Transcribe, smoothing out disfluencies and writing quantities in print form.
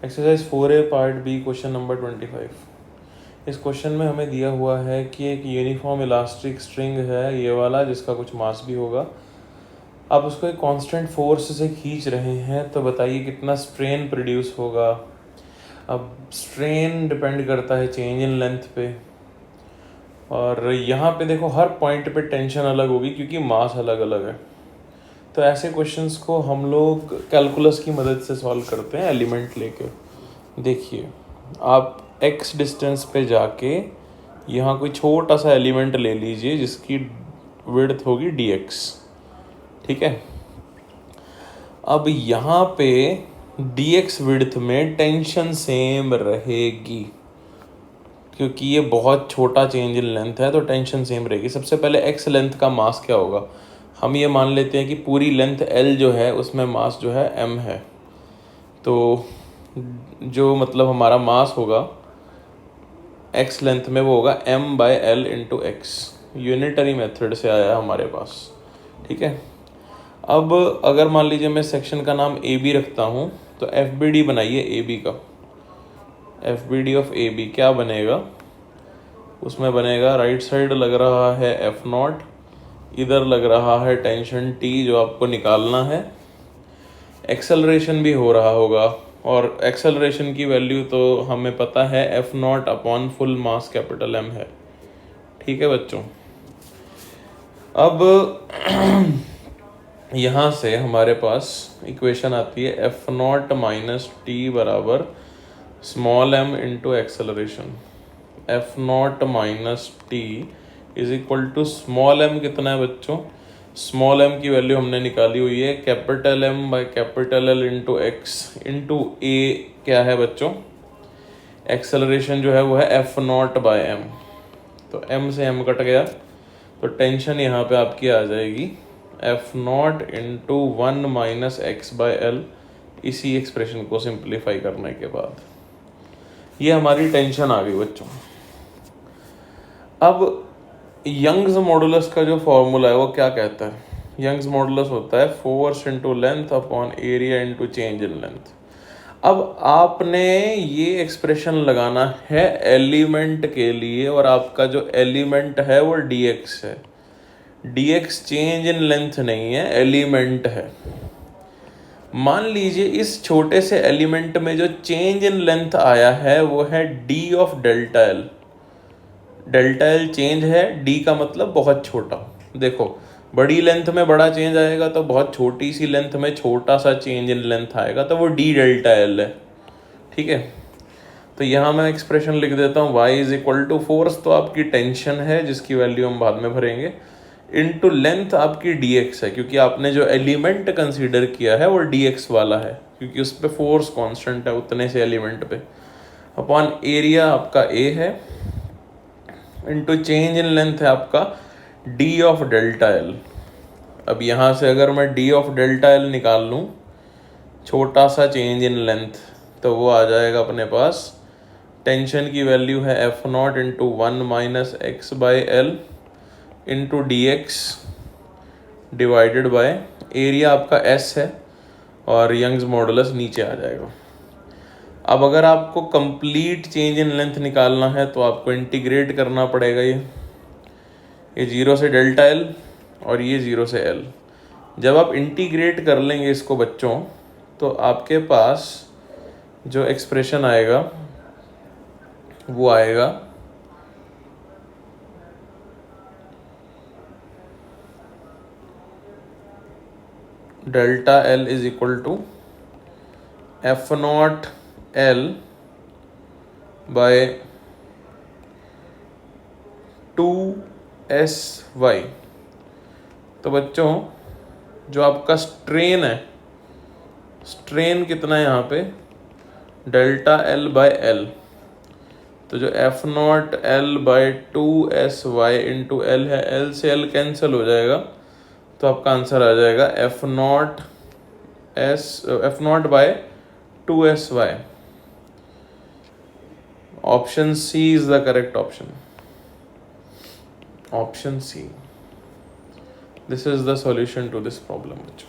Exercise 4A part B question number 25। इस question में हमें दिया हुआ है कि एक यूनिफॉर्म इलास्टिक स्ट्रिंग है ये वाला, जिसका कुछ मास भी होगा। आप उसको एक कांस्टेंट फोर्स से खींच रहे हैं, तो बताइए कितना स्ट्रेन प्रोड्यूस होगा। अब स्ट्रेन डिपेंड करता है चेंज इन लेंथ पे, और यहाँ पे देखो हर पॉइंट पे टेंशन अलग होगी क्योंकि मास अलग अलग है। तो ऐसे क्वेश्चंस को हम लोग कैलकुलस की मदद से सॉल्व करते हैं एलिमेंट लेके। देखिए, आप x डिस्टेंस पे जाके यहाँ कोई छोटा सा एलिमेंट ले लीजिए जिसकी विड्थ होगी dx, ठीक है। अब यहाँ पे dx विड्थ में टेंशन सेम रहेगी क्योंकि ये बहुत छोटा चेंज इन लेंथ है, तो टेंशन सेम रहेगी। सबसे पहले x लेंथ का मास क्या होगा, हम ये मान लेते हैं कि पूरी लेंथ L जो है उसमें मास जो है m है। तो जो मतलब हमारा मास होगा x लेंथ में वो होगा m/l into x। Unitary method से आया हमारे पास, ठीक है। अब अगर मान लीजिए मैं सेक्शन का नाम AB रखता हूँ, तो FBD बनाइए AB का। FBD ऑफ AB क्या बनेगा, उसमें बनेगा राइट साइड लग रहा है F0, इधर लग रहा है टेंशन T जो आपको निकालना है। एक्सेलरेशन भी हो रहा होगा, और एक्सेलरेशन की वैल्यू तो हमें पता है F0 upon full mass capital M है, ठीक है बच्चों। अब यहाँ से हमारे पास इक्वेशन आती है F0 माइनस टी बराबर small m into acceleration. F0 minus T is equal to small m कितना है बच्चों, स्मॉल m की वैल्यू हमने निकाली हुई है capital M by capital L into x into a क्या है बच्चों, एक्सेलरेशन जो है वो है F0 बाई m। तो m से m कट गया, तो टेंशन यहाँ पे आपकी आ जाएगी F0 into 1 minus x by L. इसी एक्सप्रेशन को सिंप्लीफाई करने के बाद ये हमारी टेंशन आ गई बच्चों। अब यंग्स मॉडुलस का जो फॉर्मूला है वो क्या कहता है, यंग्स मॉडुलस होता है force into length upon area into change in length. अब आपने ये एक्सप्रेशन लगाना है एलिमेंट के लिए, और आपका जो एलिमेंट है वो dx है। dx चेंज इन लेंथ नहीं है, एलिमेंट है। मान लीजिए इस छोटे से एलिमेंट में जो चेंज इन लेंथ आया है वो है d of delta L. Delta L change है, d का मतलब बहुत छोटा। देखो, बड़ी लेंथ में बड़ा चेंज आएगा तो बहुत छोटी सी लेंथ में छोटा सा चेंज इन लेंथ आएगा, तो वो d डेल्टा एल है, ठीक है। तो यहाँ मैं एक्सप्रेशन लिख देता हूँ y is equal to force तो आपकी टेंशन है जिसकी वैल्यू हम बाद में भरेंगे, इनटू लेंथ आपकी dx है क्योंकि आपने जो एलिमेंट कंसीडर किया है वो dx वाला है क्योंकि उस पर फोर्स कांस्टेंट है उतने से एलिमेंट पे, अपॉन एरिया आपका a है, इनटू चेंज इन लेंथ है आपका d ऑफ डेल्टा एल। अब यहाँ से अगर मैं d ऑफ डेल्टा एल निकाल लूँ, छोटा सा चेंज इन लेंथ, तो वो आ जाएगा अपने पास, टेंशन की वैल्यू है F0 into 1 minus x by L into D x divided by area आपका S है, और यंग्स मॉडुलस नीचे आ जाएगा। अब अगर आपको कंप्लीट चेंज इन लेंथ निकालना है तो आपको इंटीग्रेट करना पड़ेगा ये 0 से डेल्टा एल और ये 0 से एल। जब आप इंटीग्रेट कर लेंगे इसको बच्चों, तो आपके पास जो एक्सप्रेशन आएगा वो आएगा delta L is equal to F0 L by 2SY। तो बच्चों जो आपका स्ट्रेन है, स्ट्रेन कितना है यहाँ पे, डेल्टा L बाय L। तो जो F0 L by 2SY into L है, L से L कैंसिल हो जाएगा, तो आपका आंसर आ जाएगा F0 by 2SY। Option C is the correct option, option C। This is the solution to this problem बच्चों।